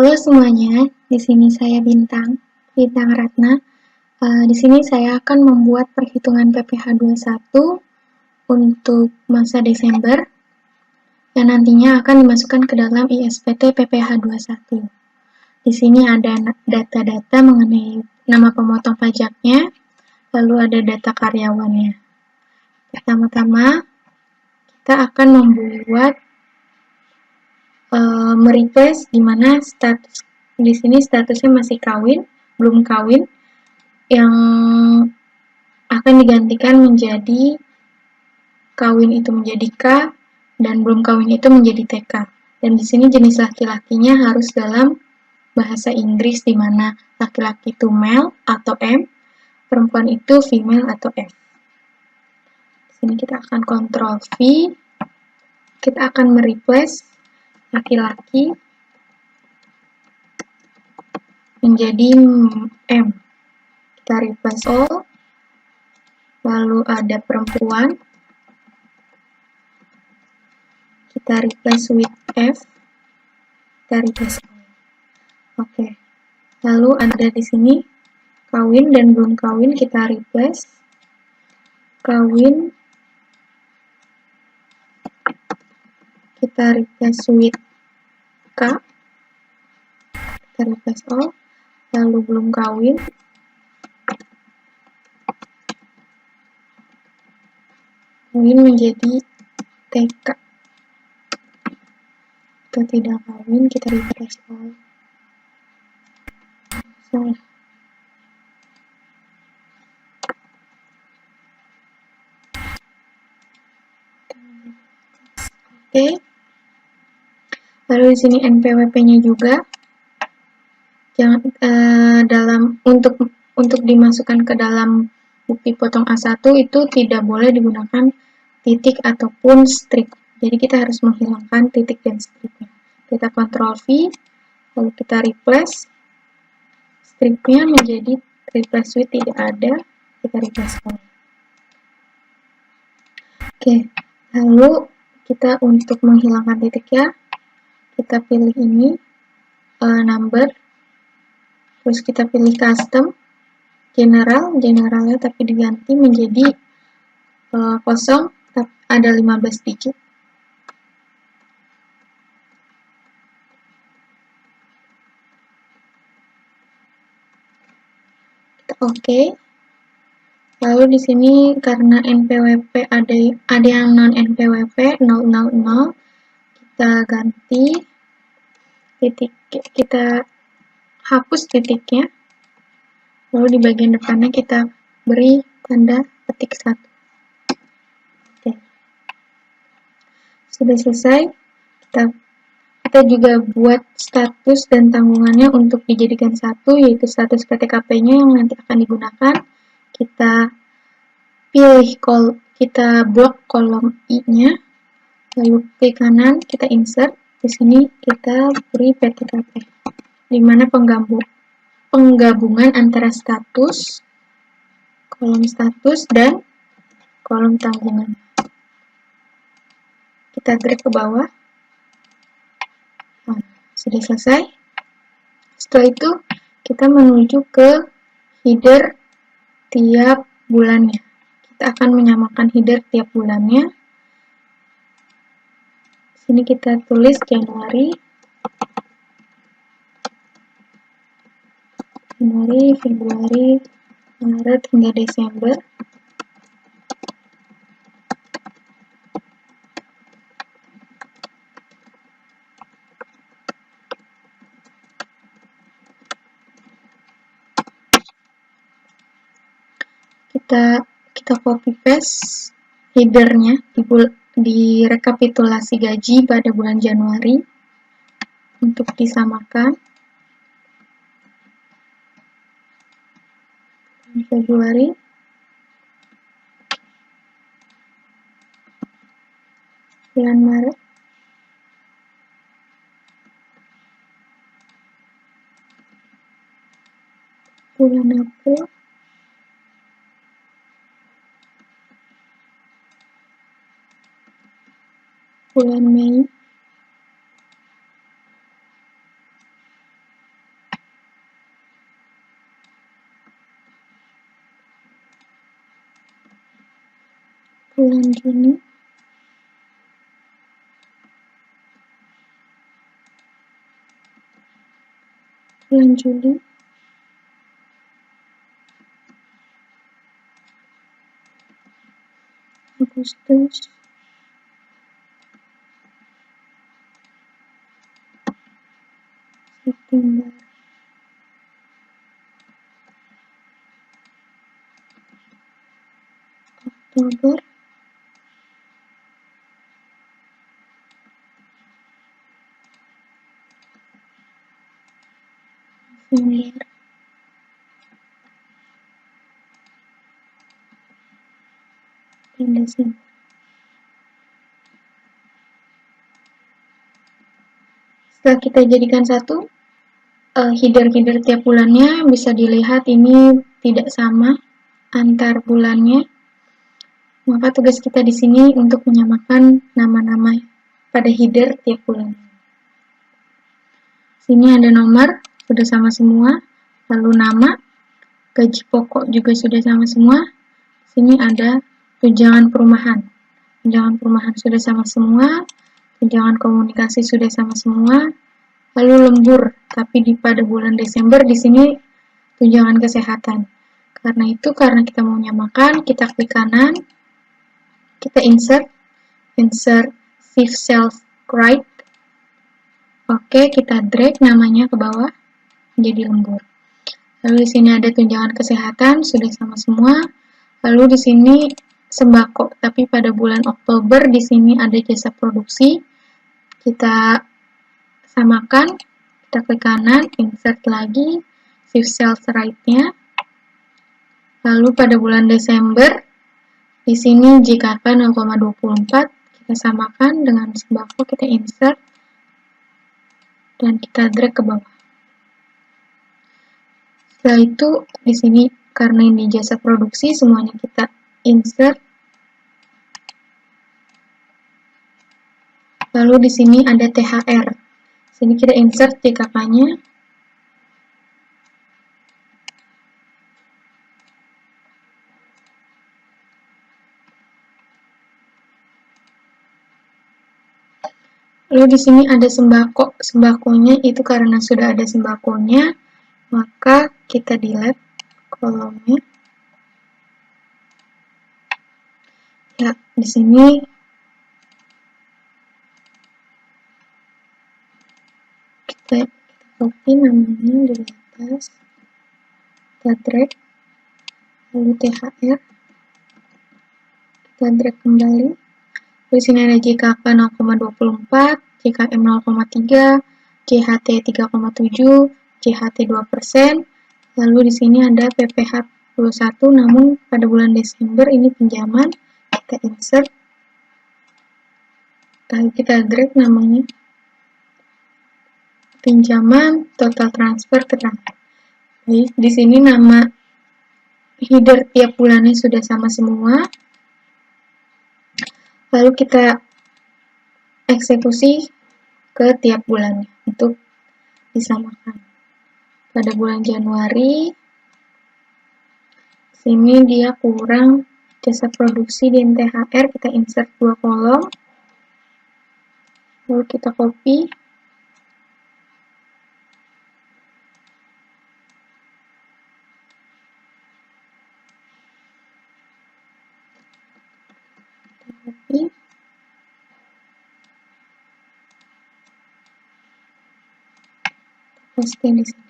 Halo semuanya, di sini saya Bintang Ratna. Di sini saya akan membuat perhitungan PPh 21 untuk masa Desember yang nantinya akan dimasukkan ke dalam ISPT PPh 21. Di sini ada data-data mengenai nama pemotong pajaknya, lalu ada data karyawannya. Pertama-tama, kita akan membuat merequest di mana status di sini statusnya masih kawin, belum kawin, yang akan digantikan menjadi kawin itu menjadi K dan belum kawin itu menjadi TK. Dan di sini jenis laki-lakinya harus dalam bahasa Inggris di mana laki-laki itu male atau M, perempuan itu female atau F. Di sini kita akan kontrol V, kita akan mereplace laki-laki menjadi M. Kita replace all, lalu ada perempuan, kita replace with F, kita replace all. Oke. Lalu ada di sini kawin dan belum kawin, kita replace kawin, kita replace with K, kita replace all, lalu belum kawin, kawin menjadi TK. Atau tidak kawin, kita replace all. Salah. Oke. Lalu di sini NPWP-nya juga. Jangan untuk dimasukkan ke dalam bukti potong A1 itu tidak boleh digunakan titik ataupun strip. Jadi kita harus menghilangkan titik dan stripnya. Kita Ctrl V, lalu kita replace stripnya menjadi replace with tidak ada, kita replace all. Oke, lalu kita untuk menghilangkan titiknya, kita pilih ini number, terus kita pilih custom, generalnya tapi diganti menjadi kosong, ada 15 digit. Oke. Lalu di sini karena NPWP ada yang non NPWP 000, kita ganti titik, kita hapus titiknya. Lalu di bagian depannya kita beri tanda petik 1. Oke. Sudah selesai. Kita juga buat status dan tanggungannya untuk dijadikan satu, yaitu status PTKP-nya yang nanti akan digunakan. Kita pilih kita blok kolom I-nya, lalu klik kanan, kita insert. Di sini kita beri PTKP, di mana penggabungan antara status, kolom status, dan kolom tanggungan. Kita drag ke bawah. Nah, sudah selesai. Setelah itu, kita menuju ke header tiap bulannya. Kita akan menyamakan header tiap bulannya. Sini kita tulis Januari, Februari, Maret hingga Desember. Kita copy paste headernya di rekapitulasi gaji pada bulan Januari untuk disamakan. Februari, bulan Maret, bulan April, bulan Mei, bulan Juni, bulan Juli, Agustus, September, Oktober, November, dan Desember. Setelah kita jadikan satu, header-header tiap bulannya bisa dilihat ini tidak sama antar bulannya. Maka tugas kita di sini untuk menyamakan nama-nama pada header tiap bulan. Sini ada nomor, sudah sama semua. Lalu nama, gaji pokok juga sudah sama semua. Sini ada tunjangan perumahan. Tunjangan perumahan sudah sama semua. Tunjangan komunikasi sudah sama semua. Lalu lembur, tapi pada bulan Desember di sini tunjangan kesehatan. Karena itu, karena kita mau menyamakan, kita klik kanan, kita insert shift cells right. Oke, kita drag namanya ke bawah menjadi lembur. Lalu di sini ada tunjangan kesehatan sudah sama semua. Lalu di sini sembako, tapi pada bulan Oktober di sini ada jasa produksi. Kita samakan, kita klik kanan, insert lagi shift cells right-nya. Lalu pada bulan Desember di sini JKP 0,24 kita samakan dengan sembako, kita insert dan kita drag ke bawah. Setelah itu di sini karena ini jasa produksi semuanya kita insert. Lalu di sini ada THR. Sini kita insert JKK-nya. Lalu di sini ada sembako. Sembakonya itu karena sudah ada sembakonya, maka kita delete kolomnya. Ya, di sini kita copy namanya di atas, kita drag, lalu THR, kita drag kembali. Di sini ada JKK 0,24, JKM 0,3, JHT 3,7, JHT 2%. Lalu di sini ada PPH 21, namun pada bulan Desember ini pinjaman. Kita insert, lalu kita drag namanya. Pinjaman, total transfer ke transfer. Baik, di sini nama header tiap bulannya sudah sama semua. Lalu kita eksekusi ke tiap bulannya untuk disamakan. Pada bulan Januari, sini dia kurang jasa produksi dan THR, kita insert 2 kolom. Lalu kita copy. Paste di sini.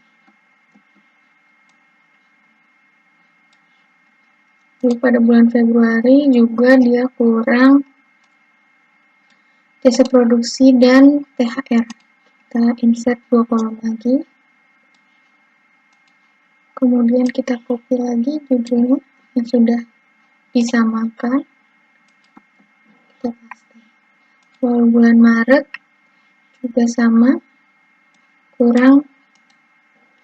Lalu pada bulan Februari juga dia kurang jasa produksi dan THR. Kita insert 2 kolom lagi. Kemudian kita copy lagi judulnya yang sudah disamakan. Kita paste. Lalu bulan Maret juga sama, kurang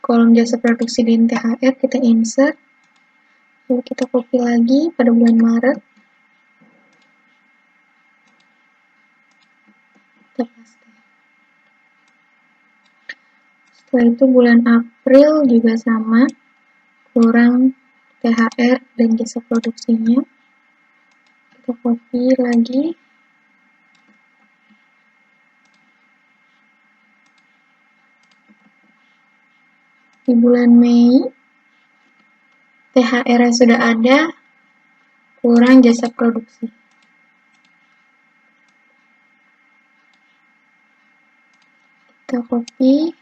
kolom jasa produksi dan THR, kita insert. Lalu kita copy lagi pada bulan Maret. Kita paste. Setelah itu bulan April juga sama, kurang THR dan jasa produksinya. Kita copy lagi. Di bulan Mei, THR sudah ada, kurang jasa produksi. Kita copy.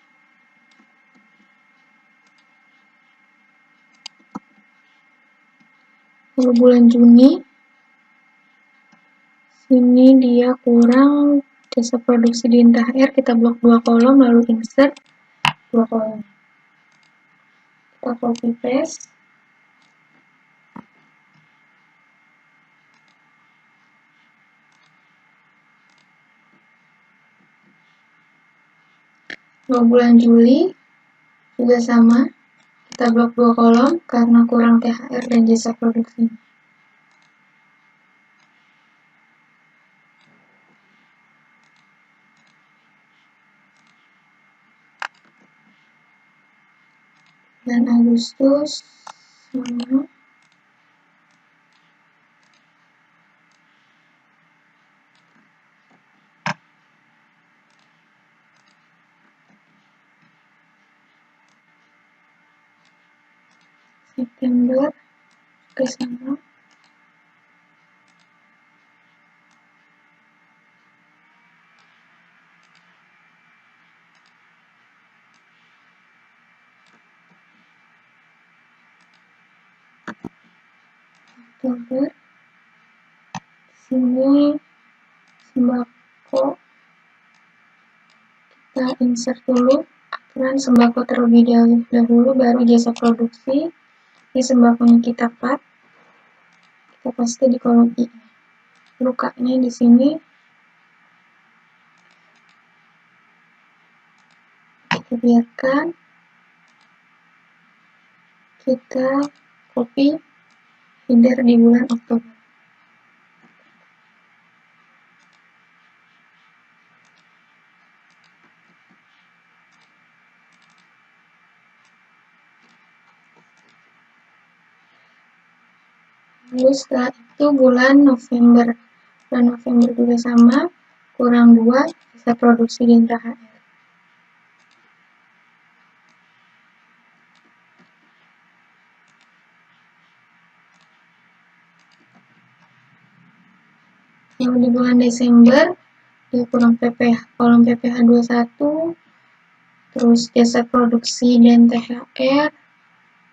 Lalu bulan Juni, sini dia kurang jasa produksi di THR, kita blok 2 kolom, lalu insert 2 kolom. Kita copy paste. Lalu bulan Juli juga sama, kita blok 2 kolom karena kurang THR dan jasa produksi. Dan Agustus sama. September juga sama. Oktober, sini sembako, kita insert dulu aturan sembako terlebih dahulu, baru jasa produksi. Di sembakonya kita cut, kita paste di kolom I. Lukanya di sini kita biarkan, kita copy header di bulan Oktober. Lalu setelah itu bulan November. Bulan November juga sama, kurang 2, bisa produksi di THR. Yang di bulan Desember, dia kurang PPH, kolom PPH 21, terus jasa produksi dan THR,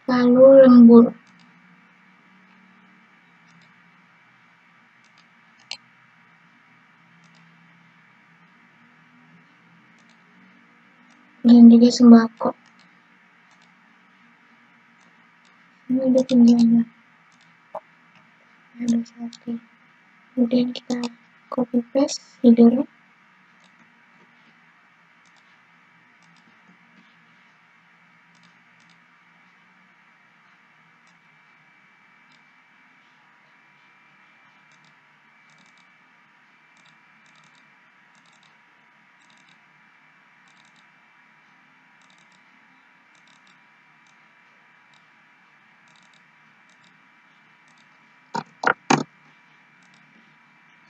lalu lembur. Dan juga sembako. Ini ada pinjaman. Ada 1. Kemudian kita copy paste header.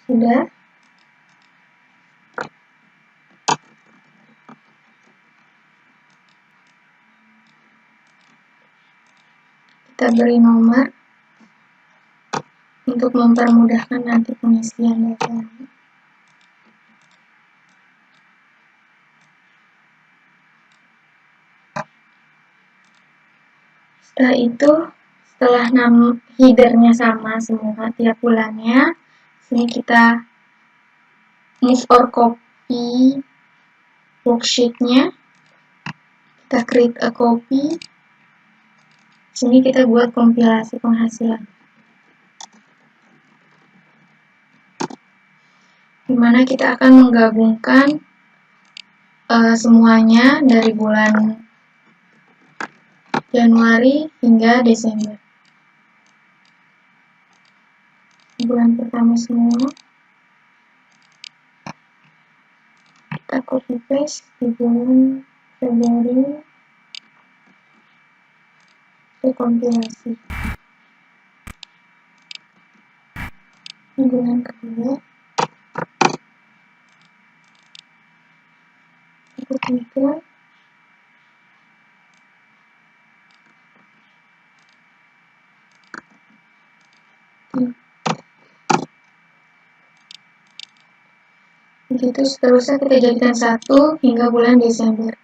Sudah. Kita beri nomor untuk mempermudahkan nanti pengisian data. Setelah itu, setelah headernya sama semua tiap bulannya, sini kita move or copy worksheet-nya, kita create a copy, sini kita buat kompilasi penghasilan, dimana kita akan menggabungkan semuanya dari bulan Januari hingga Desember. Bulan pertama semua, kita copy paste di bulan Februari, kita kompilasi. bulan kedua, ketiga, begitu seterusnya kita jadikan 1 hingga bulan Desember.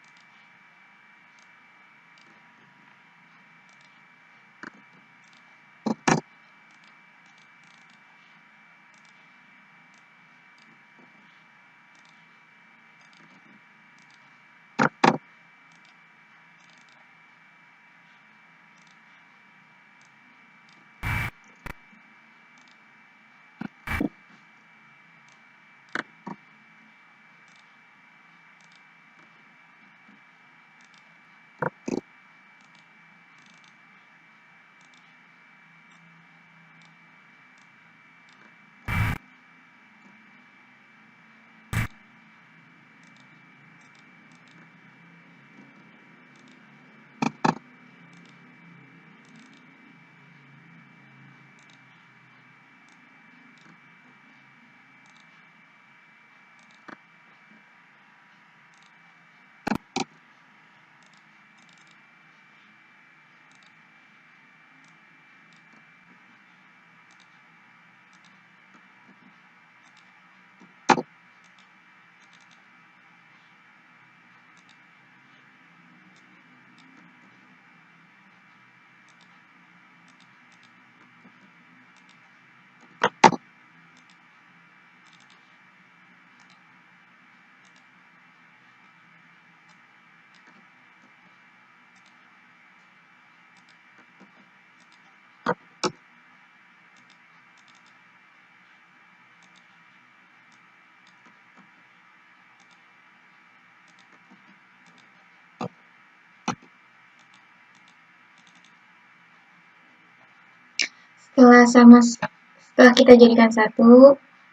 Setelah kita jadikan 1,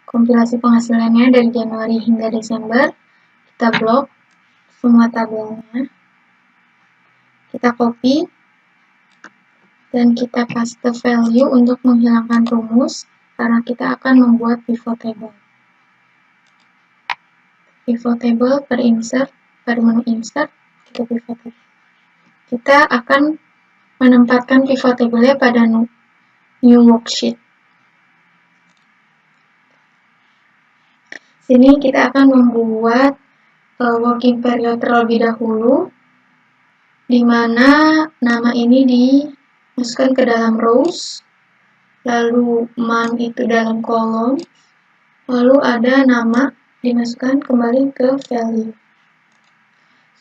kompilasi penghasilannya dari Januari hingga Desember, kita blok semua tabelnya, kita copy, dan kita paste value untuk menghilangkan rumus, karena kita akan membuat pivot table. Pivot table per insert, per menu insert, kita pivot table. Kita akan menempatkan pivot table-nya pada new worksheet. Sini kita akan membuat working period terlebih dahulu, di mana nama ini dimasukkan ke dalam rows, lalu month itu dalam kolom, lalu ada nama dimasukkan kembali ke value.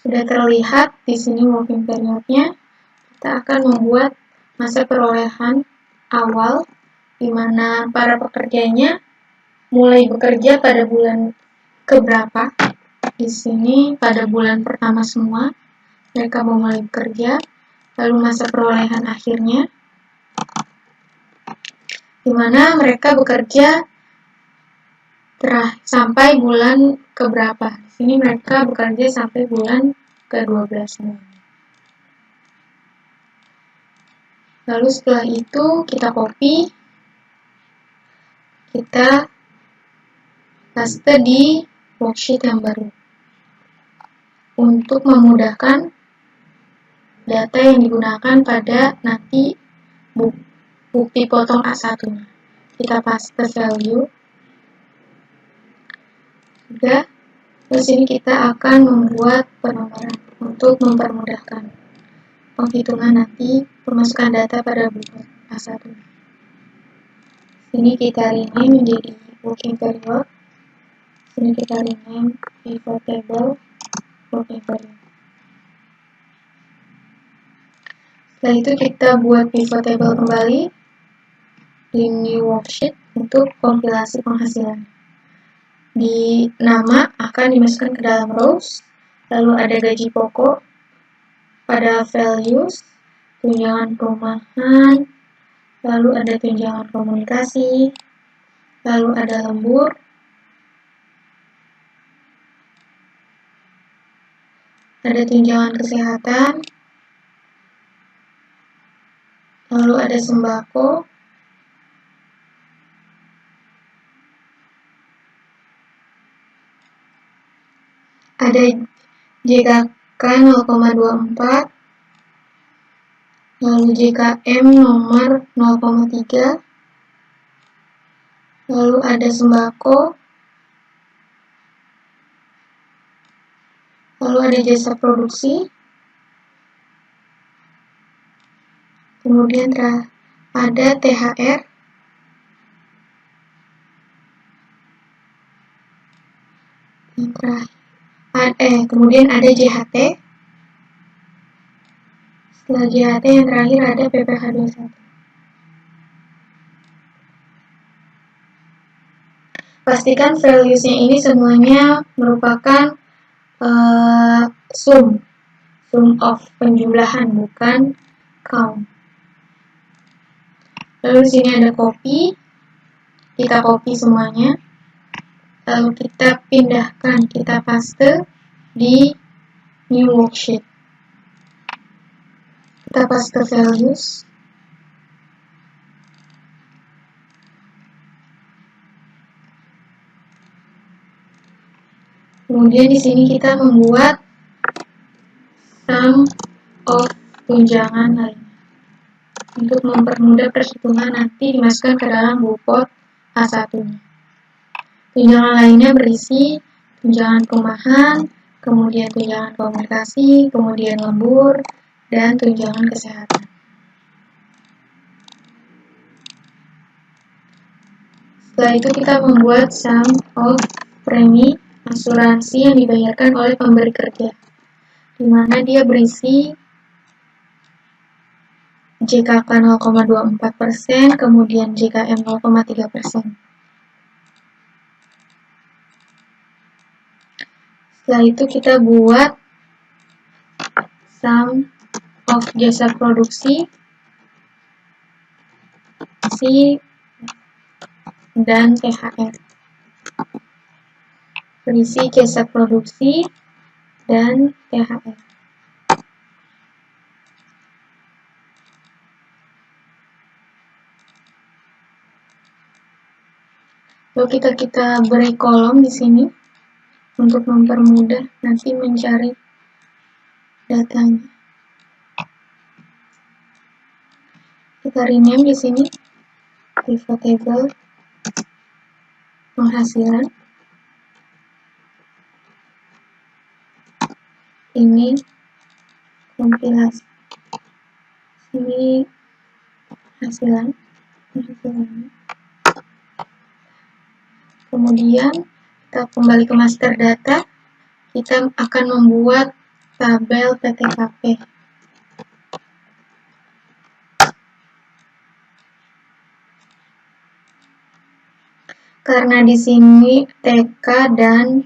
Sudah terlihat di sini working period-nya. Kita akan membuat masa perolehan awal, di mana para pekerjanya mulai bekerja pada bulan keberapa. Di sini pada bulan pertama semua mereka mau mulai bekerja, lalu masa perolehan akhirnya, di mana mereka bekerja sampai bulan keberapa. Di sini mereka bekerja sampai bulan ke-12 semua. Lalu setelah itu kita copy, kita paste di worksheet yang baru untuk memudahkan data yang digunakan pada nanti bukti potong A1. Kita paste value. Sudah. Terus ini kita akan membuat penomoran untuk mempermudahkan penghitungan nanti pemasukan data pada buku A1. Sini kita rename menjadi working period. Sini kita rename pivot table working period. Setelah itu kita buat pivot table kembali di new worksheet untuk kompilasi penghasilan. Di nama akan dimasukkan ke dalam rows, lalu ada gaji pokok, pada values, tunjangan perumahan, lalu ada tunjangan komunikasi, lalu ada lembur, ada tunjangan kesehatan, lalu ada sembako, ada JKK 0,24, lalu JKM nomor 0,3, lalu ada sembako, lalu ada jasa produksi, kemudian ada THR, kemudian ada JHT, setelah JHT yang terakhir ada PPh 21. Pastikan values-nya ini semuanya merupakan sum of penjumlahan, bukan count. Lalu di sini ada copy, kita copy semuanya, lalu kita pindahkan, kita paste di new worksheet. Kita paste values, kemudian di sini kita membuat sum of tunjangan lainnya. Untuk mempermudah perhitungan nanti dimasukkan ke dalam bupot A1-nya. Tunjangan lainnya berisi tunjangan perumahan, kemudian tunjangan komunikasi, kemudian lembur, dan tunjangan kesehatan. Setelah itu kita membuat sum of premi asuransi yang dibayarkan oleh pemberi kerja, di mana dia berisi JKK 0,24%, kemudian JKM 0,3%. Setelah itu kita buat sum of jasa produksi, dan THR. Berisi jasa produksi dan THR. Lalu kita beri kolom di sini untuk mempermudah nanti mencari datanya. Kita rename di sini pivot table penghasilan. Ini kompilasi. Ini hasilan. Kemudian kita kembali ke master data. Kita akan membuat tabel PTKP. Karena di sini TK dan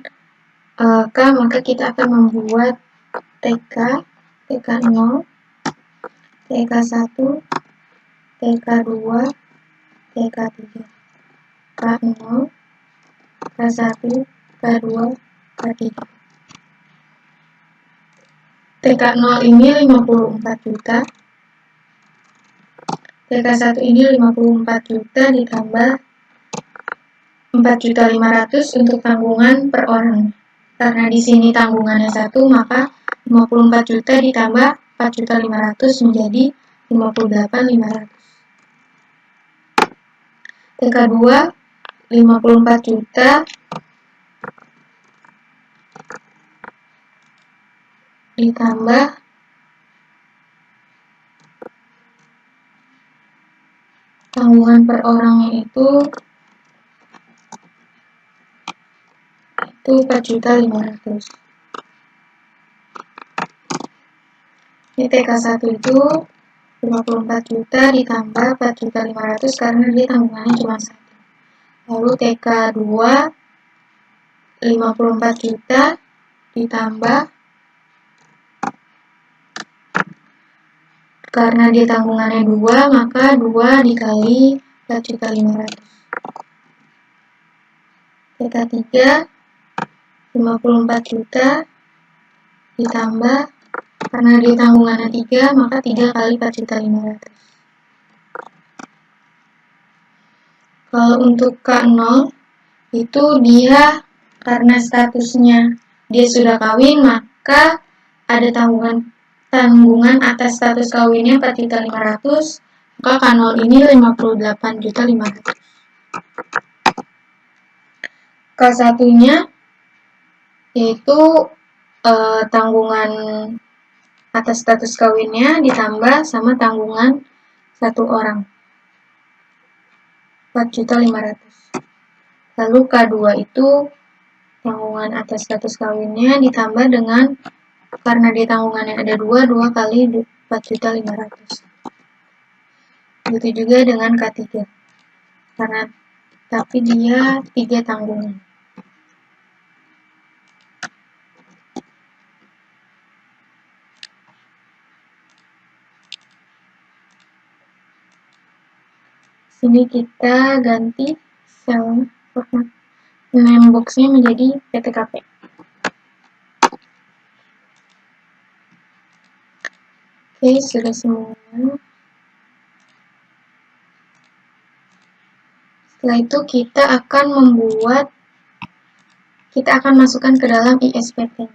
K, maka kita akan membuat TK, TK0, TK1, TK2, TK3, K0, K1, K2, K3. TK0 ini 54 juta, TK1 ini 54 juta ditambah 4.500.000 untuk tanggungan per orang. Karena di sini tanggungannya 1, maka 54 juta ditambah 4.500.000 menjadi 58.500. TK2 54 juta ditambah tanggungan per orangnya itu 4.500.000. Ini TK1 itu 54 juta ditambah 4.500.000 karena dia tanggungannya cuma 1. Lalu TK2 54 juta ditambah, karena dia tanggungannya 2, maka 2 dikali 4.500.000. TK3 54 juta ditambah, karena dia tanggungannya 3, maka 3 kali 4.500.000. Kalau untuk K0 itu dia karena statusnya dia sudah kawin, maka ada tanggungan atas status kawinnya 4.500.000, maka K0 ini 58.500.000. K1-nya yaitu tanggungan atas status kawinnya ditambah sama tanggungan satu orang, 4.500.000. Lalu K2 itu tanggungan atas status kawinnya ditambah dengan, karena dia tanggungannya ada 2 kali 4.500.000. Begitu juga dengan K3, tapi dia 3 tanggungan. Sini kita ganti sel format name box-nya menjadi PTKP. Oke, sudah semua. Setelah itu kita akan masukkan ke dalam ISPT.